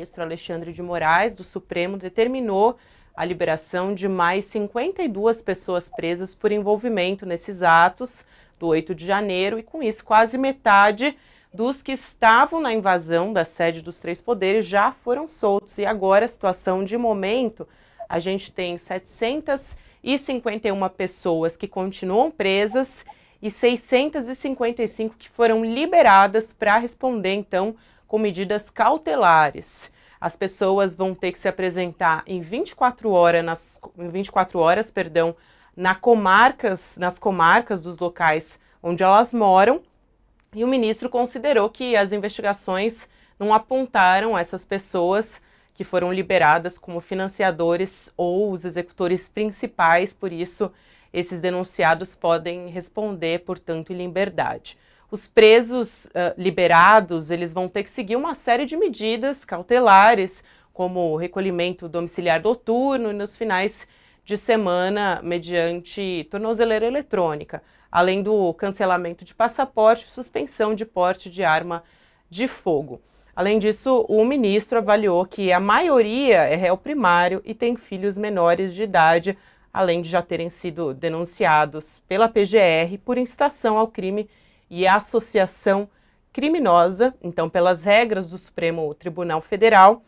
ministro Alexandre de Moraes, do Supremo, determinou a liberação de mais 52 pessoas presas por envolvimento nesses atos do 8 de janeiro, e com isso quase metade dos que estavam na invasão da sede dos Três Poderes já foram soltos. E agora a situação de momento, a gente tem 751 pessoas que continuam presas e 655 que foram liberadas para responder, então, com medidas cautelares. As pessoas vão ter que se apresentar em 24 horas, nas comarcas dos locais onde elas moram, e o ministro considerou que as investigações não apontaram essas pessoas que foram liberadas como financiadores ou os executores principais, por isso esses denunciados podem responder, portanto, em liberdade. Os presos liberados, eles vão ter que seguir uma série de medidas cautelares, como recolhimento domiciliar noturno e nos finais de semana mediante tornozeleira eletrônica, além do cancelamento de passaporte e suspensão de porte de arma de fogo. Além disso, o ministro avaliou que a maioria é réu primário e tem filhos menores de idade, além de já terem sido denunciados pela PGR por incitação ao crime e associação criminosa. Então, pelas regras do Supremo Tribunal Federal,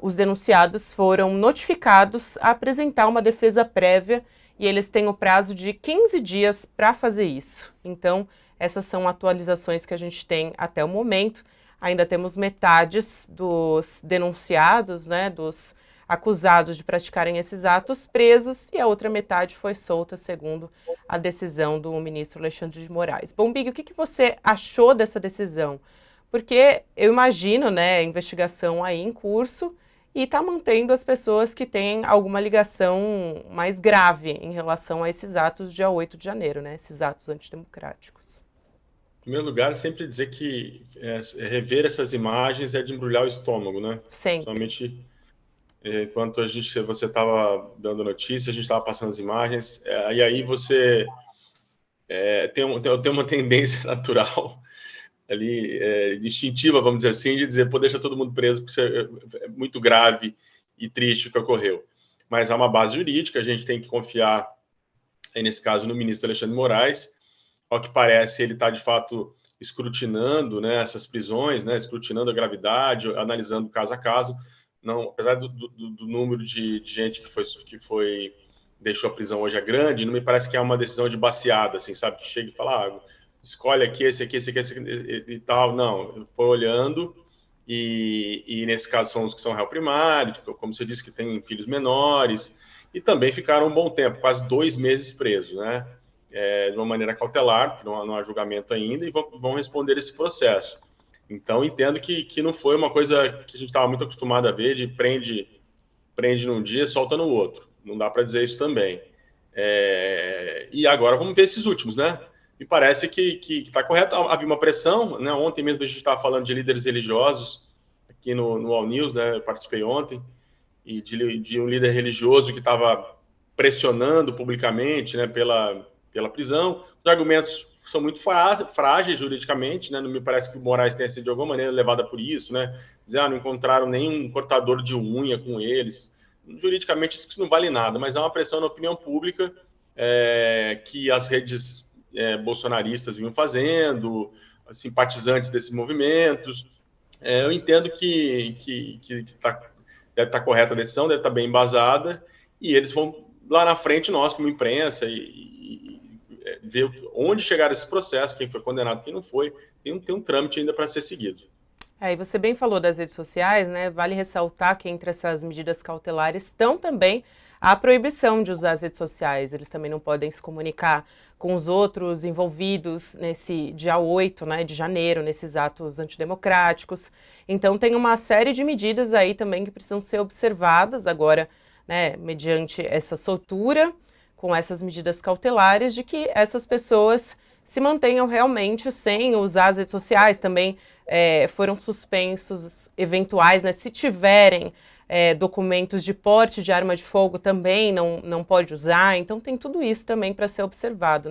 os denunciados foram notificados a apresentar uma defesa prévia e eles têm o prazo de 15 dias para fazer isso. Então, essas são atualizações que a gente tem até o momento. Ainda temos metades dos denunciados, né, dos acusados de praticarem esses atos presos, e a outra metade foi solta, segundo a decisão do ministro Alexandre de Moraes. Bom, Big, o que você achou dessa decisão? Porque eu imagino, né, a investigação aí em curso e está mantendo as pessoas que têm alguma ligação mais grave em relação a esses atos do dia 8 de janeiro, né, esses atos antidemocráticos. Em primeiro lugar, sempre dizer que rever essas imagens é de embrulhar o estômago, né? Sempre. Somente enquanto você estava dando notícia, a gente estava passando as imagens, e aí você tem uma tendência natural ali, instintiva, vamos dizer assim, de dizer, pô, deixa todo mundo preso, porque isso é muito grave e triste o que ocorreu. Mas há uma base jurídica, a gente tem que confiar, aí, nesse caso, no ministro Alexandre de Moraes. Ao que parece, ele está, de fato, escrutinando, né, essas prisões, né, escrutinando a gravidade, analisando caso a caso. Não, apesar do número de gente que deixou a prisão hoje é grande, não me parece que é uma decisão de baseada, assim, sabe? Que chega e fala, escolhe aqui, esse aqui, esse aqui, esse aqui e tal. Não, foi olhando, e nesse caso são os que são réu primário, como você disse, que têm filhos menores, e também ficaram um bom tempo, quase 2 meses presos, né? De uma maneira cautelar, porque não há julgamento ainda, e vão responder esse processo. Então, entendo que não foi uma coisa que a gente estava muito acostumado a ver, de prende num dia, solta no outro. Não dá para dizer isso também. E agora vamos ver esses últimos, né? Me parece que está correto. Havia uma pressão, né? Ontem mesmo a gente estava falando de líderes religiosos, aqui no All News, né? Eu participei ontem, e de um líder religioso que estava pressionando publicamente, né, pela prisão. Os argumentos são muito frágeis juridicamente, né? Não me parece que o Moraes tenha sido de alguma maneira levada por isso, né? Dizer, não encontraram nenhum cortador de unha com eles. Juridicamente isso não vale nada, mas há uma pressão na opinião pública que as redes bolsonaristas vinham fazendo, simpatizantes desses movimentos. Eu entendo que deve estar correta a decisão, deve estar bem embasada, e eles vão lá na frente, nós como imprensa, ver onde chegaram esses processos, quem foi condenado, quem não foi. Tem um trâmite ainda para ser seguido. E você bem falou das redes sociais, né? Vale ressaltar que entre essas medidas cautelares estão também a proibição de usar as redes sociais. Eles também não podem se comunicar com os outros envolvidos nesse dia 8, né, de janeiro, nesses atos antidemocráticos. Então tem uma série de medidas aí também que precisam ser observadas agora, né, mediante essa soltura, com essas medidas cautelares, de que essas pessoas se mantenham realmente sem usar as redes sociais. Também foram suspensos eventuais, né, se tiverem documentos de porte de arma de fogo, também não pode usar. Então tem tudo isso também para ser observado, né?